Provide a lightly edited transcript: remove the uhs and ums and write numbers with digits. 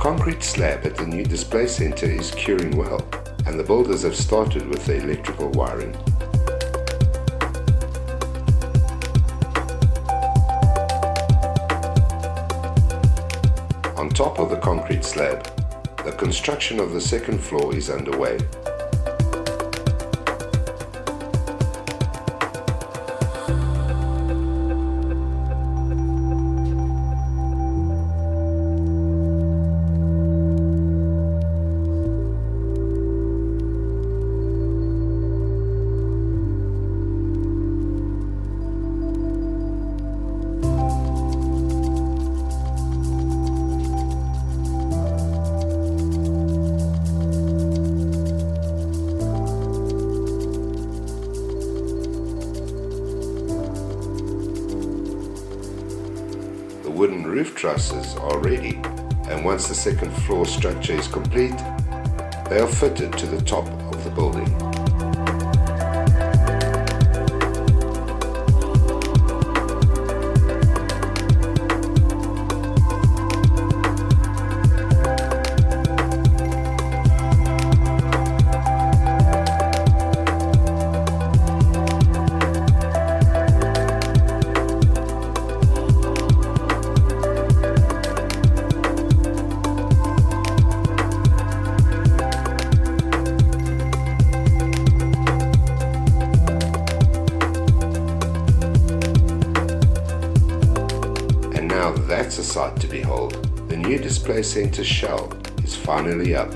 concrete slab at the new display center is curing well, and the builders have started with the electrical wiring. On top of the concrete slab, the construction of the second floor is underway. The wooden roof trusses are ready, and once the second floor structure is complete, they are fitted to the top of the building. Now that's a sight to behold. The new display center shell is finally up.